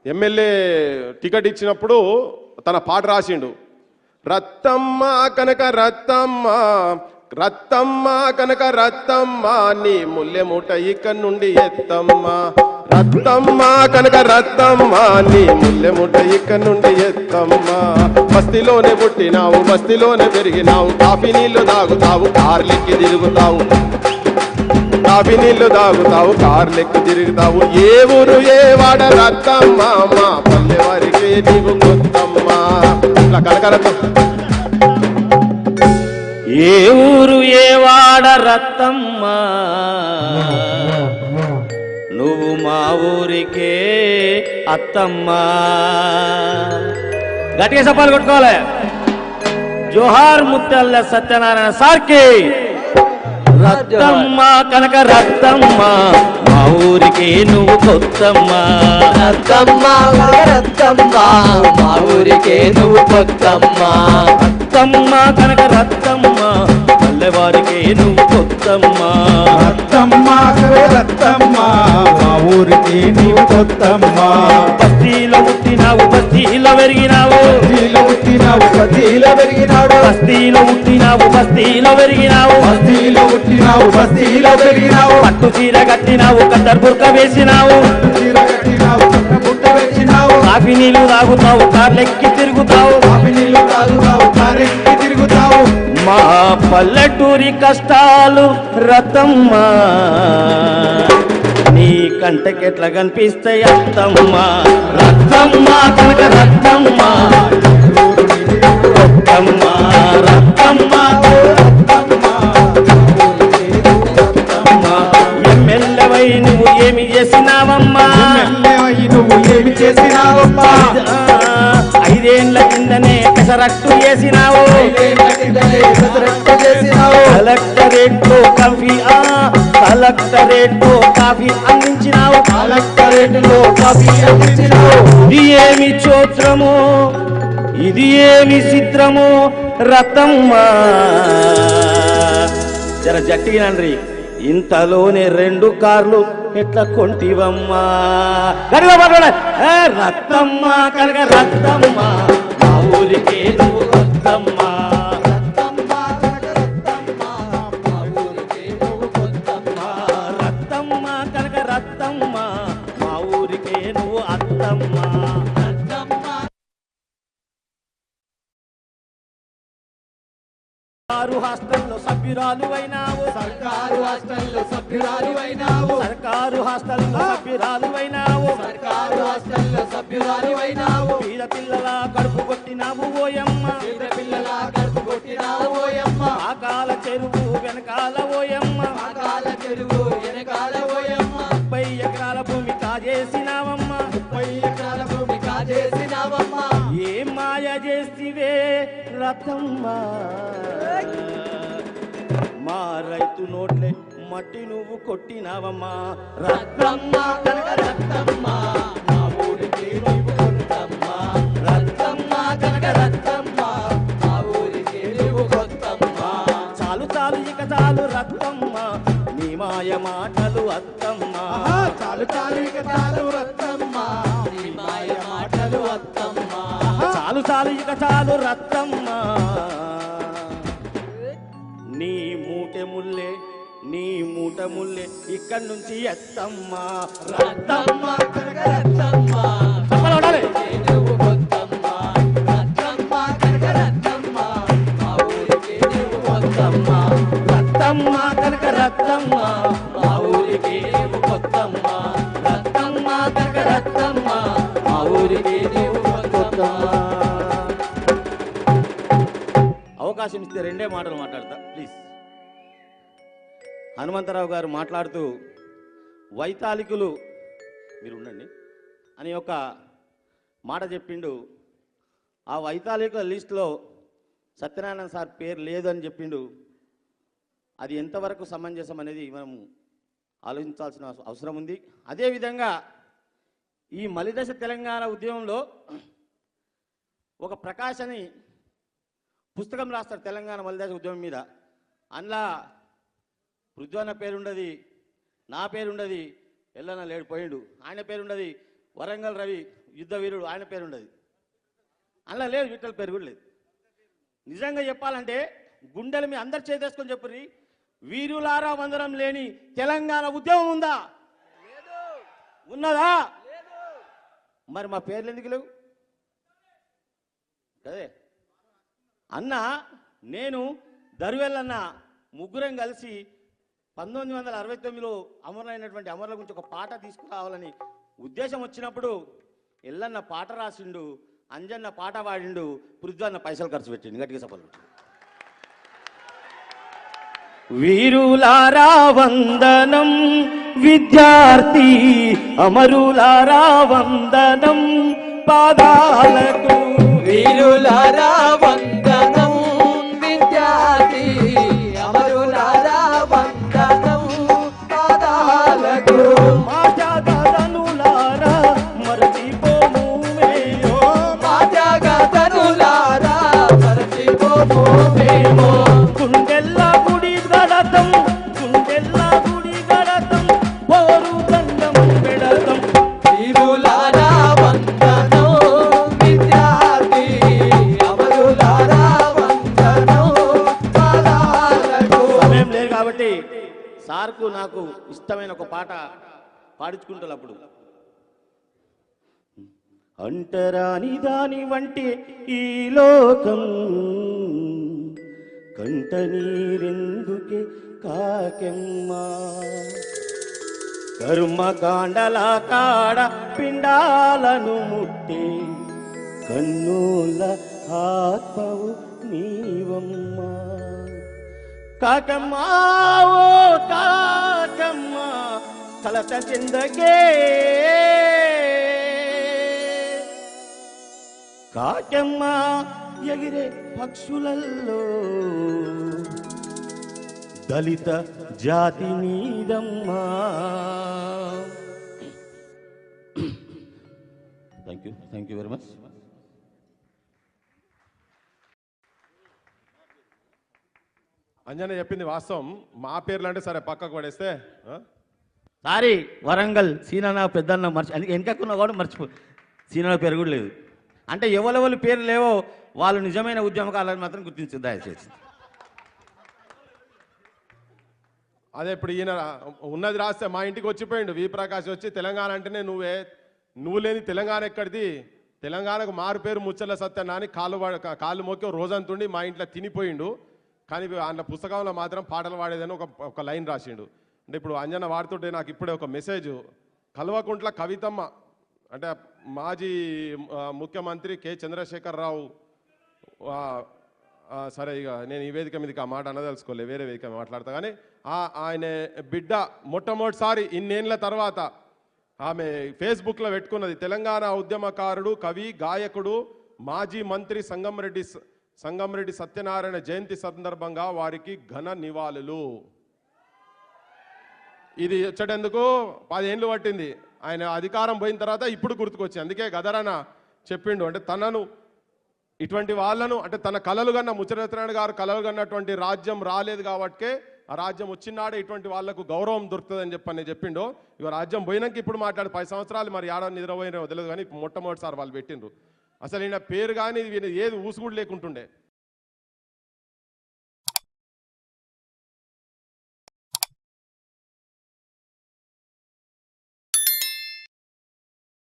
MLA ticket ఇచ్చినప్పుడు తన పాట రాసిండు. రత్తమ్మ కనక రత్తమ్మ, రత్తమ్మ కనక రత్తమ్మ, నీ ముల్లె మూట ఇక్కడి నుండి ఎత్తమ్మ. రత్తమ్మ కనక రత్తమ్మ, నీ ముల్లె మూట ఇక్కడి నుండి ఎత్తమ్మ. బస్తీలోనే పుట్టినావు, బస్తీలోనే పెరిగినావు, కాఫీ నీళ్లు తాగుతావు, కార్లెక్కి తిరుగుతావు. కాఫీ నీళ్లు తాగుతావు, కార్లెక్కి తిరుగుతావు. ఏ ఊరు ఏ వాడ రత్తమ్మ, మా పల్లె వారికి నీవు కొత్తమ్మ. ఇట్లా కనకరత్తం. ఏ ఊరు ఏ వాడ రత్తమ్మ, నువ్వు మా ఊరికే అత్తమ్మ. గట్టిగా చప్పాలు కొట్టుకోవాలి. జోహార్ ముత్తల్ల సత్యనారాయణ సార్కి. రత్తమ్మ కనక రత్తమ్మ, మా ఊరికి నువ్వు కొత్తమ్మ. రత్తమ్మ రత్తమ్మ, మా ఊరికే నువ్వు కొత్తమ్మ. రత్తమ్మ కనక రత్తమ్మ, పల్లెవారికి నువ్వు కొత్తమ్మ. రత్తమ్మ రత్తమ్మ, మా ఊరికి నీవు కొత్తమ్మ. బస్తీలో పుట్టినావు, బస్తీలో పెరిగినావు. బస్తీలో పుట్టినావు, బస్తీలో పెరిగినాడు. బస్తీలో పుట్టినావు, బస్తీలో పెరిగినావు. బస్తీలో పుట్టినావు, బస్తీలో పెరిగినావు. పట్టు చీర కట్టినావు, కద్దరు బుర్క వేసినావు. చీర కట్టినావు, పుట్ట వేసినావు. కాఫీ నీళ్లు తాగుతావు, కార్లెక్కి తిరుగుతావు. కాఫీ నీళ్లు తాగుతావు, కారెక్కి తిరుగుతావు. మా పల్లెటూరి కష్టాలు రత్తమ్మ, నీ కంటకెట్లా కనిపిస్తాయి అత్తమ్మ. రత్తమ్మ కనక రత్తమ్మ, రత్తమ్మ రత్తమ్మ ఎమ్మెల్యేవై నువ్వు ఏమి చేసినావమ్మా? నువ్వు ఏమి చేసినావమ్మా? 5 ఏళ్ల కిందనే పెసరట్టు చేసినావు. కలెక్టరేట్ లో కాఫీ, కలెక్టరేట్ లో కాఫీ అందించినావు. కలెక్టరేట్ లో కాఫీ అందించినావు. ఇది ఏమి చోత్రము, ఇది ఏమి చిత్రము రత్తమ్మ. జర జట్టిగినండ్రి. ఇంతలోనే 2 కార్లు ఎట్లా కొంటివమ్మా? గడిగా మాట్లాడ. రత్తమ్మ కనక రత్తమ్మ, మా ఊరికే నువ్వు కొత్తమ్మ. రత్తమ్మ కనక రత్తమ్మ, మా ఊరికే నువ్వు అత్తమ్మ. సర్కారు హాస్టల్లో సభ్యురాలు అయినావు. సర్కారు హాస్టల్లో సభ్యురాలు అయినావు. సర్కారు హాస్టల్లో సభ్యురాలు అయినావు. సర్కారు హాస్టల్లో సభ్యురాలు అయినావు. పేద పిల్లల కడుపు కొట్టినావు ఓయమ్మ. పేద పిల్లల కడుపు కొట్టినావు ఓయమ్మ. ఆకాల చెరువు వెనకాల ఓయమ్మ. ఆకాల చెరువు వెనకాల ఓయమ్మ. 30 ఎకరాల భూమి కాజేసినావమ్మ. 30 ఎకరాల భూమి కాజేసినావమ్మ. ఏ మాయ చేసివే రత్తమ్మ, మా రైతు నోట్లే మట్టి నువ్వు కొట్టినావమ్మా. రత్తమ్మ కనక రత్తమ్మ, మా ఊరికి నీవు కొత్తమ్మ. రత్తమ్మ కనక రత్తమ్మ, మా ఊరికి నీవు కొత్తమ్మ. చాలు చాలు ఇక చాలు రత్తమ్మ, నీ మాయ మాటలు అత్తమ్మ. చాలు చాలు ఇక చాలు రత్తమ్మ, నీ మాయ మాటలు అత్తమ్మ. చాలు చాలు ఇక చాలు రత్తమ్మ, నీ మూటె ముల్లే, నీ మూట ముల్లే ఇక్కడి నుంచి ఎత్తమ్మ. రత్తమ్మ కనక రత్తమ్మ, చెప్పాలి ఉండాలి. నువ్వు కొత్తమ్మ. రత్తమ్మ కనక రత్తమ్మ, మా ఊరికి నీవు కొత్తమ్మ. రత్తమ్మ కనక రత్తమ్మ, మా ఊరికి నీవు కొత్తమ్మ. రత్తమ్మ కనక రత్తమ్మ, మా ఊరికి నీవు కొత్తమ్మ. అవకాశం ఇస్తే 2 మాటలు మాట్లాడతా ప్లీజ్. హనుమంతరావు గారు మాట్లాడుతూ వైతాళికులు మీరు ఉండండి అని ఒక మాట చెప్పిండు. ఆ వైతాళికుల లిస్టులో సత్యనారాయణ సార్ పేరు లేదు అని చెప్పిండు. అది ఎంతవరకు సమంజసం అనేది మనం ఆలోచించాల్సిన అవసరం ఉంది. అదేవిధంగా ఈ మలిదశ తెలంగాణ ఉద్యమంలో ఒక ప్రకాశ్ అని పుస్తకం రాస్తారు తెలంగాణ మలిదశ ఉద్యమం మీద. అందులో పృథ్వన్న పేరుండది, నా పేరుండది, ఎల్లన్న లేడిపోయిండు, ఆయన పేరుండది, వరంగల్ రవి యుద్ధ వీరుడు, ఆయన పేరు ఉండదు. అలా లేదు, విఠల్ పేరు కూడా లేదు. నిజంగా చెప్పాలంటే గుండెలు మీ అందరు చేసేసుకొని చెప్పుర్రి, వీరులారా వందనం లేని తెలంగాణ ఉద్యమం ఉందా? ఉన్నదా? మరి మా పేర్లు ఎందుకు లేవు? అదే అన్న, నేను దరువెల్లన్న ముగ్గురం కలిసి 1969లో అమరులైనటువంటి అమరుల గురించి ఒక పాట తీసుకురావాలని ఉద్దేశం వచ్చినప్పుడు ఎల్లన్న పాట రాసిండు, అంజన్న పాట పాడిండు, పృథ్వన్న పైసలు ఖర్చు పెట్టిండు. గట్టిగా సభలు. వీరులారా వందనం విద్యార్థి అమరులారా వందనం పాదాలకు. వీరులారా వందనం విద్యార్థి అమరులారా వందనం పాదాలకు. మా త్యాగధనులారా మరచిపోము మేమో, మా త్యాగధనులారా మరచిపోము మేము. గుండెల్ల గుడి గడతం, గుండెల్ల గుడి గడతం, పోరు దండం పెడతం. వీరులారా వందనం విద్యార్థి అమరులారా వందనం పాదాలకు. సమయం లేదు కాబట్టి సార్కు నాకు ఇష్టమైన ఒక పాట పాడించుకుంటారు. అప్పుడు అంటరాని దాని వంటి ఈ లోకం, కంట నీరెందుకే కాకెమ్మా, కర్మకాండల కాడ పిండాలను ముట్టి కన్నుల ఆత్మవు నీవమ్మా. కాకమ్మా ఓ కాకమ్మా కలత చెందగే, కాకమ్మా ఎగిరే పక్షులల్లో దళిత జాతి నీదమ్మా. Thank you very much. Anjana చెప్పింది వాస్తవం. మా పేర్లు అంటే సరే పక్కకు పడేస్తే సారీ, వరంగల్ సీనన్న పెద్దన్న వెనకకున్న కూడా మర్చిపో, సీనన్న పేరు కూడా లేదు. అంటే ఎవరెవరి పేరు లేవో వాళ్ళు నిజమైన ఉద్యమకాలను మాత్రం గుర్తించు దయచేసి. అదే ఇప్పుడు ఈయన ఉన్నది రాస్తే మా ఇంటికి వచ్చిపోయిండు వి ప్రకాష్ వచ్చి, తెలంగాణ అంటేనే నువ్వు లేని తెలంగాణ ఎక్కడిది, తెలంగాణకు మారు పేరు ముచ్చర్ల సత్యన్న అని కాళ్ళు మోకి రోజంతుండి మా ఇంట్లో తినిపోయిండు. కానీ అందులో పుస్తకంలో మాత్రం పాటలు పాడేదని ఒక లైన్ రాసిండు. అంటే ఇప్పుడు అంజన వాడుతుంటే నాకు ఇప్పుడే ఒక మెసేజ్, కల్వకుంట్ల కవితమ్మ అంటే మాజీ ముఖ్యమంత్రి కె చంద్రశేఖరరావు, సరే ఇక నేను ఈ వేదిక మీదకి ఆ మాట అనదలుచుకోలే, వేరే వేదిక మాట్లాడతా. కానీ ఆయన బిడ్డ మొట్టమొదటిసారి ఇన్నేళ్ల తర్వాత ఆమె ఫేస్బుక్లో పెట్టుకున్నది, తెలంగాణ ఉద్యమకారుడు, కవి, గాయకుడు, మాజీ మంత్రి సంగంరెడ్డి సత్యనారాయణ జయంతి సందర్భంగా వారికి ఘన నివాళులు. ఇది వచ్చేటందుకు 10 ఏళ్ళు పట్టింది. ఆయన అధికారం పోయిన తర్వాత ఇప్పుడు గుర్తుకొచ్చింది. అందుకే గదరన్న చెప్పిండు, అంటే తనను ఇటువంటి వాళ్ళను అంటే తన కలలు కన్నా ముచ్చరత్నారాయణ గారు కలలు కన్నటువంటి రాజ్యం రాలేదు కాబట్టే ఆ రాజ్యం వచ్చినాడే ఇటువంటి వాళ్లకు గౌరవం దొరుకుతుందని చెప్పని చెప్పిండు. ఇక రాజ్యం పోయినాక ఇప్పుడు మాట్లాడు 10 సంవత్సరాలు మరి ఏడాది నిద్రపోయిన వదలదు, కానీ మొట్టమొదటిసారి వాళ్ళు పెట్టిండ్రు. అసలు ఈయన పేరు కానీ ఏది ఊసుగుడు లేకుంటుండే.